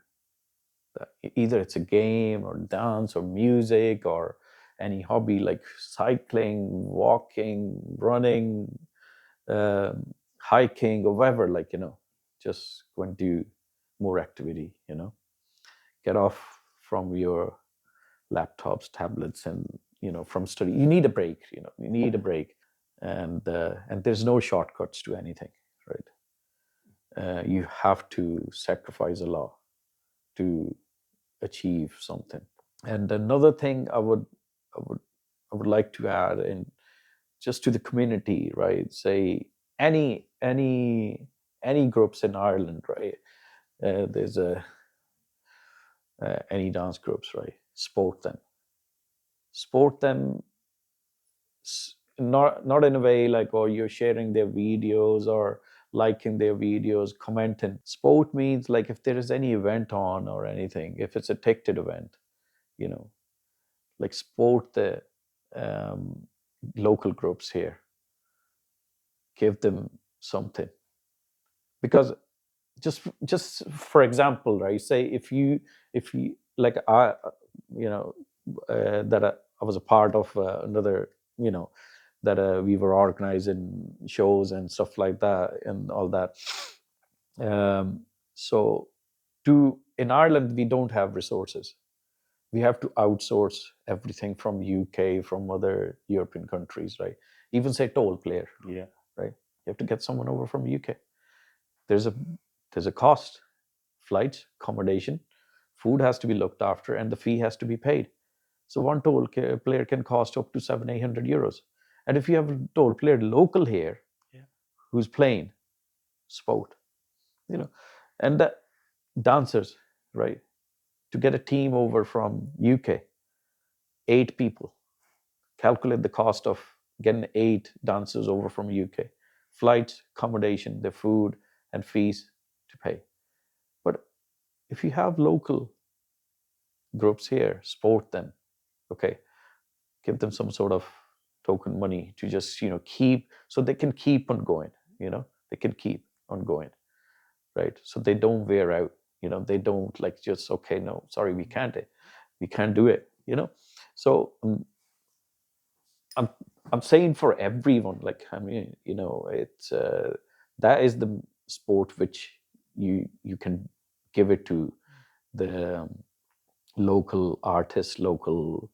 that. Either it's a game or dance or music or any hobby like cycling, walking, running, hiking, or whatever, like just go and do more activity. Get off from your laptops, tablets, and from study. You need a break. You need a break, and there's no shortcuts to anything, right? You have to sacrifice a lot to achieve something. And another thing I would, I would like to add in, just to the community, right? Say any groups in Ireland, right? There's any dance groups, right? Support them, not in a way like, oh, you're sharing their videos or liking their videos, commenting. Sport means like if there is any event on or anything, if it's a ticketed event, you know, like support the um, local groups here, give them something. Because just for example, right, say if you like I you know that I was a part of another, that we were organizing shows and stuff like that and all that. So to in Ireland we don't have resources. We have to outsource everything from UK, from other European countries, right? Even say toll player, Yeah. right? You have to get someone over from UK. There's a cost, flights, accommodation, food has to be looked after, and the fee has to be paid. So one toll player can cost up to 700-800 euros. And if you have a toll player local here, Yeah. who's playing sport, and the dancers, right? To get a team over from UK, 8 people, calculate the cost of getting 8 dancers over from UK, flights, accommodation, the food, and fees to pay. But if you have local groups here, support them, okay, give them some sort of token money to just keep, so they can keep on going. They can keep on going, right? So they don't wear out. They don't like just, okay, no, sorry, we can't do it. So I'm I'm saying for everyone, like, I mean, it's that is the sport which you can give it to the local artists, local,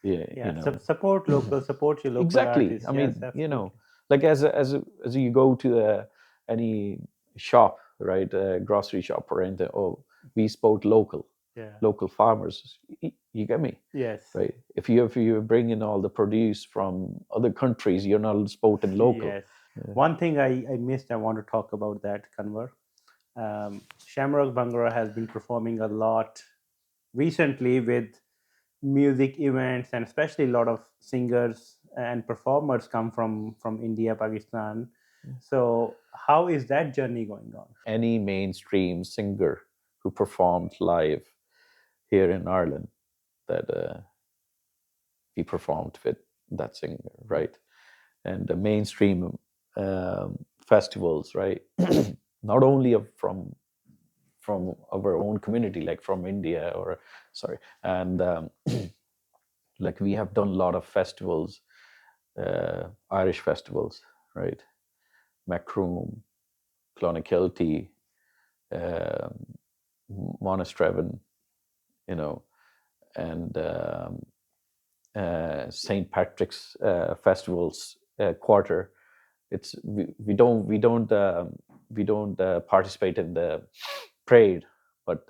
yeah, Yeah. Support local, support your local exactly. artists. I Yes, mean, absolutely. like as you go to any shop, right, a grocery shop or anything. Oh, we support local. local farmers. You get me? Yes. Right. If you bring in all the produce from other countries, you're not supporting local. Yes. One thing I missed, I want to talk about that, Kanwar. Shamrock Bhangra has been performing a lot recently with music events, and especially a lot of singers and performers come from India, Pakistan. So how is that journey going on? Any mainstream singer who performed live here in Ireland, that we performed with that singer, right? And the mainstream festivals, right? Not only from our own community, like from India or sorry, and like we have done a lot of festivals, Irish festivals, right? Macroom, Clonakilty, Monasterevin, you know, and St. Patrick's festivals quarter. It's we don't participate in the parade, but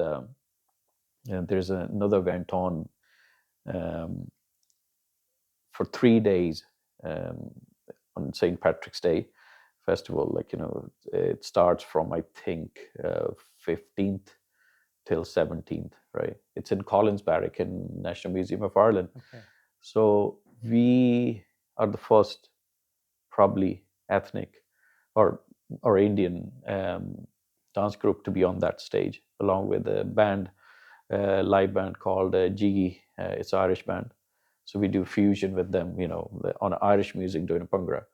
there's another event on for 3 days on St. Patrick's Day festival. Like it starts from I think 15th till 17th, right? It's in Collins Barrack in National Museum of Ireland. Okay. So we are the first, probably ethnic or Indian dance group to be on that stage, along with a band, live band called Jiggy. It's an Irish band. So we do fusion with them, on Irish music doing a Bhangra.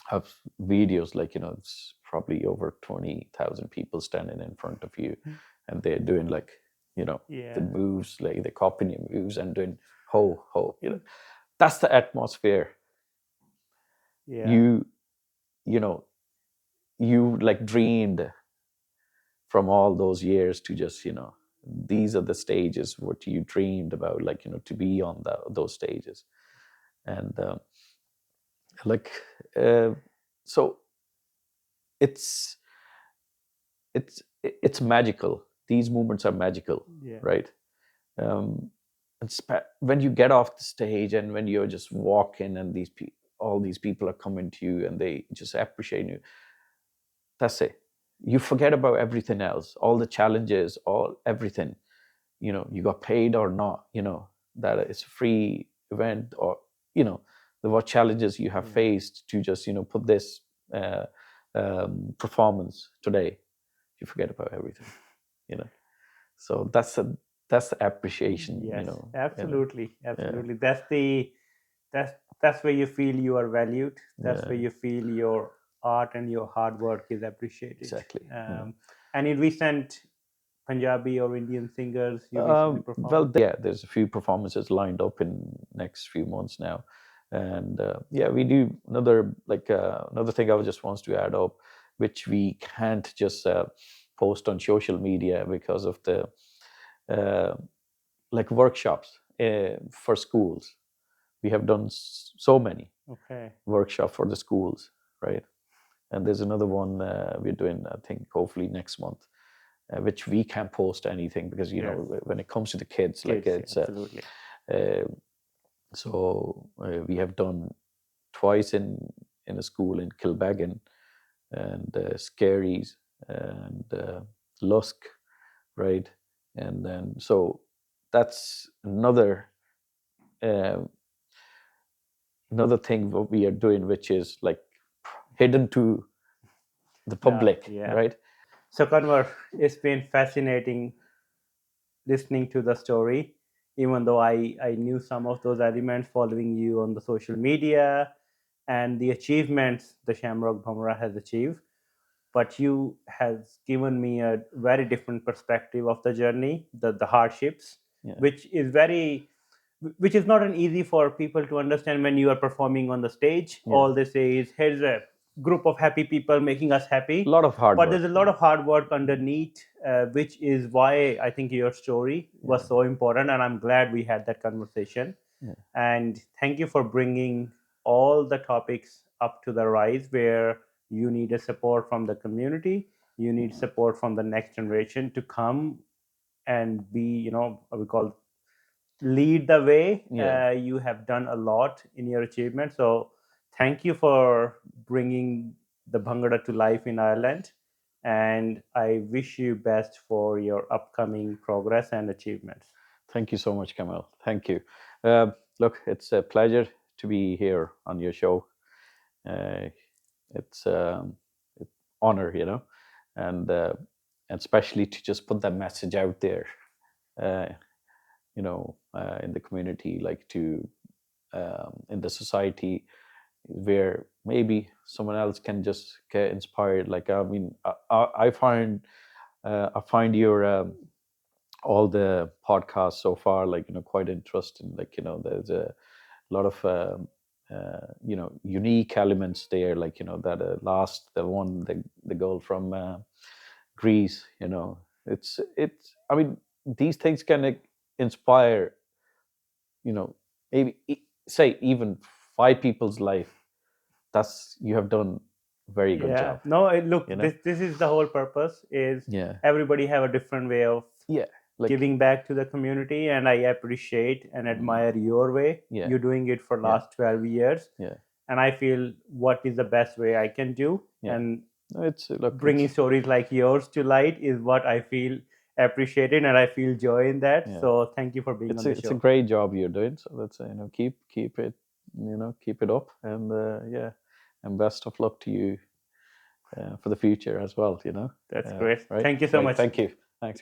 Have videos like it's probably over 20,000 people standing in front of you, and they're doing like the moves, like they copying your moves and doing ho ho. That's the atmosphere. You like dreamed from all those years to just these are the stages what you dreamed about, like to be on those stages, and so it's magical. These moments are magical, right? When you get off the stage and when you're just walking and all these people are coming to you and they just appreciate you, that's it. You forget about everything else, all the challenges, everything. You got paid or not, that it's a free event, or what challenges you have faced to just put this performance today. You forget about everything, so that's the appreciation. Yes, absolutely. That's where you feel you are valued. That's where you feel your art and your hard work is appreciated. Exactly. And in recent Punjabi or Indian singers you recently performed? Well, there's a few performances lined up in next few months now, and we do another thing I just wants to add up, which we can't just post on social media because of the like workshops for schools. We have done so many workshops for the schools, right? And there's another one we're doing, I think, hopefully next month, which we can't post anything because when it comes to the kids, like it's absolutely. So we have done twice in a school in Kilbeggan and Scaries and Lusk, right? And then so that's another thing what we are doing, which is like hidden to the public, right? So Kanwar, it's been fascinating listening to the story, even though I knew some of those elements following you on the social media and the achievements the Shamrock Bhangra has achieved. But you has given me a very different perspective of the journey, the hardships, which is not an easy for people to understand when you are performing on the stage. All they say is, here's a group of happy people making us happy. A lot of hard But work. there's a lot of hard work underneath, which is why I think your story was so important, and I'm glad we had that conversation. Yeah. And thank you for bringing all the topics up to the rise where you need a support from the community, you need support from the next generation to come and be, we call lead the way. Yeah. You have done a lot in your achievement. So thank you for bringing the Bhangra to life in Ireland. And I wish you best for your upcoming progress and achievements. Thank you so much, Kamal. Thank you. Look, it's a pleasure to be here on your show. It's an honor, and especially to just put that message out there, in the community, like to in the society, where maybe someone else can just get inspired. Like, I mean, I find your all the podcasts so far, like, quite interesting. Like, there's a lot of unique elements there, like, that the one, the girl from Greece, it's I mean, these things can inspire, maybe say even 5 people's life. That's, you have done very good job. No, look, You know? this is the whole purpose, is Yeah. everybody have a different way of Like, giving back to the community, and I appreciate and admire your way. Yeah. You're doing it for last 12 years. Yeah. And I feel what is the best way I can do. Yeah. And it's bringing stories like yours to light is what I feel appreciated, and I feel joy in that. Yeah. So thank you for being on the it's show. a great job you're doing. So let's keep it, keep it up, and and best of luck to you for the future as well. That's great. Right? Thank you so much. Thank you. Thanks.